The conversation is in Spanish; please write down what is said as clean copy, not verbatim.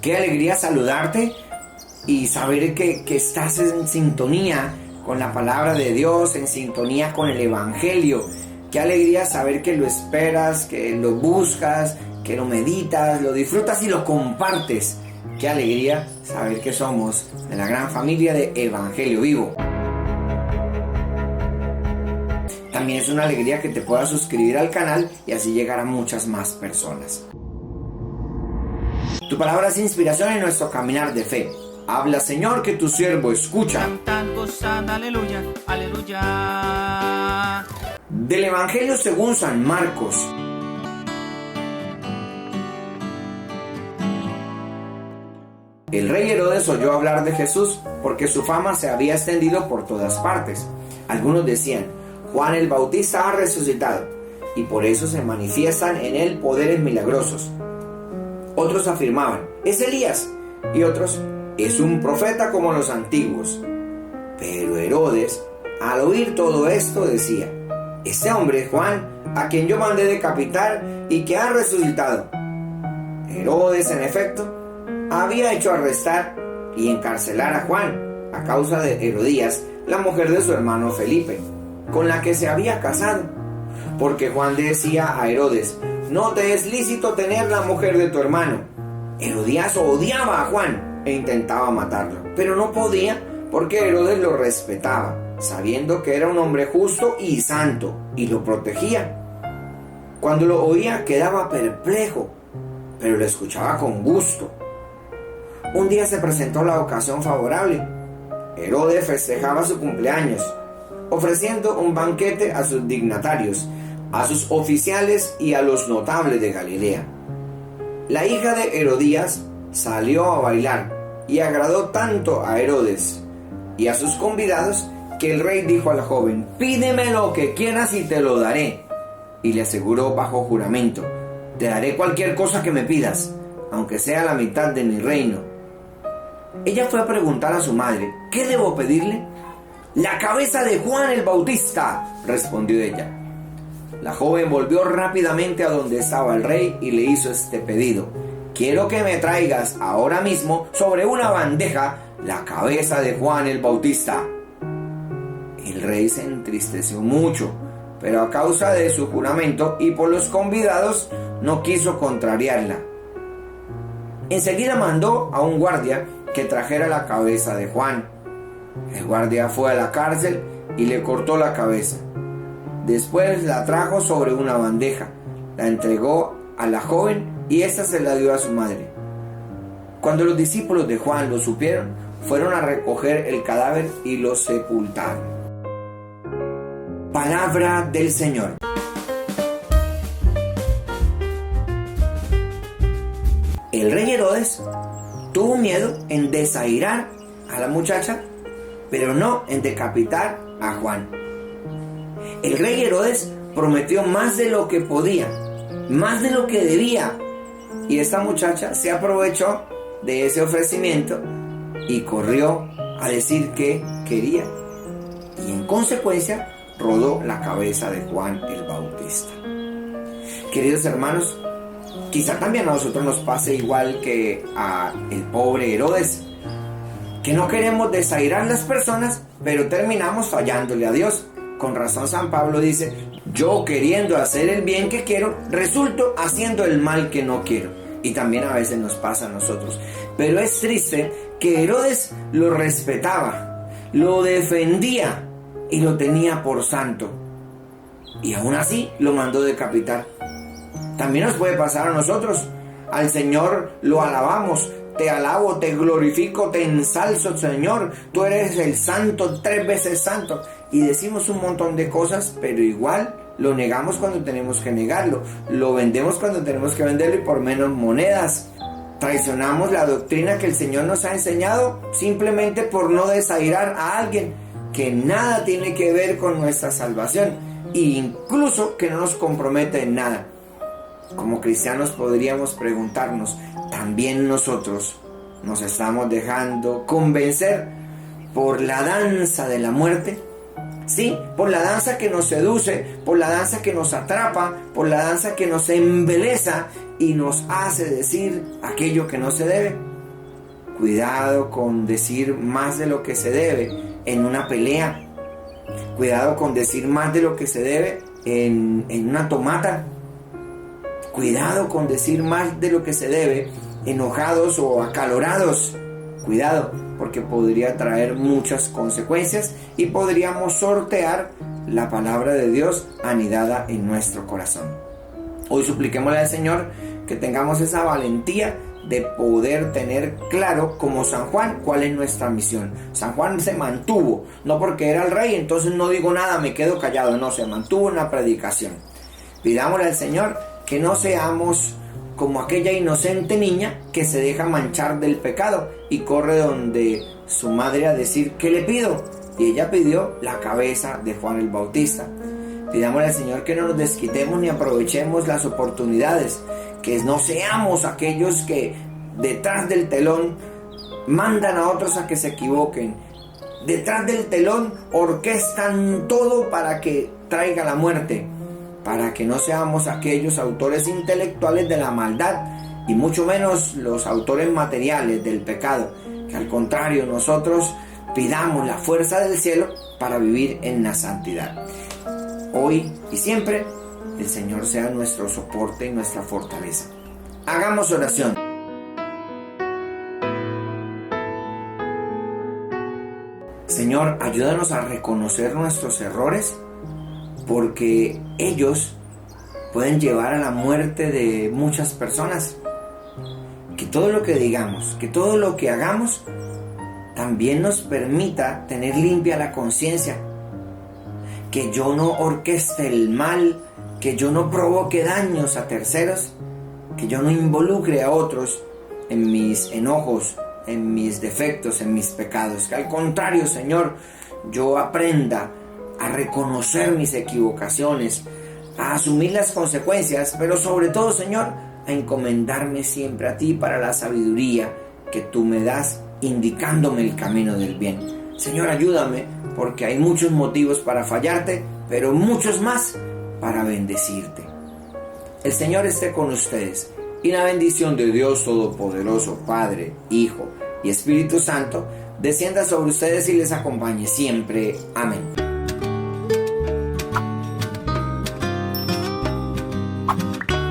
Qué alegría saludarte y saber que estás en sintonía con la palabra de Dios, en sintonía con el Evangelio. Qué alegría saber que lo esperas, que lo buscas, que lo meditas, lo disfrutas y lo compartes. Qué alegría saber que somos de la gran familia de Evangelio Vivo. También es una alegría que te puedas suscribir al canal y así llegar a muchas más personas. Tu palabra es inspiración en nuestro caminar de fe. Habla, Señor, que tu siervo escucha. Aleluya, aleluya. Del Evangelio según San Marcos. El rey Herodes oyó hablar de Jesús porque su fama se había extendido por todas partes. Algunos decían: Juan el Bautista ha resucitado, y por eso se manifiestan en él poderes milagrosos. Otros afirmaban: es Elías, y otros: es un profeta como los antiguos. Pero Herodes, al oír todo esto, decía: este hombre, Juan, a quien yo mandé decapitar y que ha resucitado. Herodes, en efecto, había hecho arrestar y encarcelar a Juan a causa de Herodías, la mujer de su hermano Felipe, con la que se había casado, porque Juan decía a Herodes: no te es lícito tener la mujer de tu hermano. Herodías odiaba a Juan e intentaba matarlo, pero no podía porque Herodes lo respetaba, sabiendo que era un hombre justo y santo, y lo protegía. Cuando lo oía quedaba perplejo, pero lo escuchaba con gusto. Un día se presentó la ocasión favorable. Herodes festejaba su cumpleaños, ofreciendo un banquete a sus dignatarios, a sus oficiales y a los notables de Galilea. La hija de Herodías salió a bailar y agradó tanto a Herodes y a sus convidados que el rey dijo a la joven: pídeme lo que quieras y te lo daré. Y le aseguró bajo juramento: te daré cualquier cosa que me pidas, aunque sea la mitad de mi reino. Ella fue a preguntar a su madre: ¿qué debo pedirle? La cabeza de Juan el Bautista, respondió ella. La joven volvió rápidamente a donde estaba el rey y le hizo este pedido: quiero que me traigas ahora mismo sobre una bandeja la cabeza de Juan el Bautista. El rey se entristeció mucho, pero a causa de su juramento y por los convidados no quiso contrariarla. Enseguida mandó a un guardia que trajera la cabeza de Juan. El guardia fue a la cárcel y le cortó la cabeza. Después la trajo sobre una bandeja, la entregó a la joven y ésta se la dio a su madre. Cuando los discípulos de Juan lo supieron, fueron a recoger el cadáver y lo sepultaron. Palabra del Señor. El rey Herodes tuvo miedo en desairar a la muchacha, pero no en decapitar a Juan. El rey Herodes prometió más de lo que podía, más de lo que debía, y esta muchacha se aprovechó de ese ofrecimiento y corrió a decir que quería, y en consecuencia rodó la cabeza de Juan el Bautista. Queridos hermanos, quizá también a nosotros nos pase igual que a el pobre Herodes, que no queremos desairar las personas, pero terminamos fallándole a Dios. Con razón San Pablo dice: yo queriendo hacer el bien que quiero, resulto haciendo el mal que no quiero. Y también a veces nos pasa a nosotros. Pero es triste que Herodes lo respetaba, lo defendía y lo tenía por santo, y aún así lo mandó decapitar. También nos puede pasar a nosotros. Al Señor lo alabamos: te alabo, te glorifico, te ensalzo, Señor, tú eres el santo, 3 veces santo. Y decimos un montón de cosas, pero igual lo negamos cuando tenemos que negarlo, lo vendemos cuando tenemos que venderlo y por menos monedas. Traicionamos la doctrina que el Señor nos ha enseñado simplemente por no desairar a alguien que nada tiene que ver con nuestra salvación, e incluso que no nos compromete en nada. Como cristianos podríamos preguntarnos: ¿también nosotros nos estamos dejando convencer por la danza de la muerte? Sí, por la danza que nos seduce, por la danza que nos atrapa, por la danza que nos embeleza y nos hace decir aquello que no se debe. Cuidado con decir más de lo que se debe en una pelea. Cuidado con decir más de lo que se debe en una tomata. Cuidado con decir más de lo que se debe enojados o acalorados. Cuidado, porque podría traer muchas consecuencias y podríamos sortear la palabra de Dios anidada en nuestro corazón. Hoy supliquémosle al Señor que tengamos esa valentía de poder tener claro, como San Juan, cuál es nuestra misión. San Juan se mantuvo, no porque era el rey, entonces no digo nada, me quedo callado. No, se mantuvo en la predicación. Pidámosle al Señor que no seamos como aquella inocente niña que se deja manchar del pecado y corre donde su madre a decir: ¿qué le pido? Y ella pidió la cabeza de Juan el Bautista. Pidámosle al Señor que no nos desquitemos ni aprovechemos las oportunidades, que no seamos aquellos que detrás del telón mandan a otros a que se equivoquen. Detrás del telón orquestan todo para que traiga la muerte, para que no seamos aquellos autores intelectuales de la maldad y mucho menos los autores materiales del pecado, que al contrario nosotros pidamos la fuerza del cielo para vivir en la santidad. Hoy y siempre el Señor sea nuestro soporte y nuestra fortaleza. Hagamos oración. Señor, ayúdanos a reconocer nuestros errores, porque ellos pueden llevar a la muerte de muchas personas. Que todo lo que digamos, que todo lo que hagamos, también nos permita tener limpia la conciencia. Que yo no orqueste el mal, que yo no provoque daños a terceros, que yo no involucre a otros en mis enojos, en mis defectos, en mis pecados. Que al contrario, Señor, yo aprenda a reconocer mis equivocaciones, a asumir las consecuencias, pero sobre todo, Señor, a encomendarme siempre a ti para la sabiduría que tú me das, indicándome el camino del bien. Señor, ayúdame, porque hay muchos motivos para fallarte, pero muchos más para bendecirte. El Señor esté con ustedes, y la bendición de Dios Todopoderoso, Padre, Hijo y Espíritu Santo, descienda sobre ustedes y les acompañe siempre. Amén.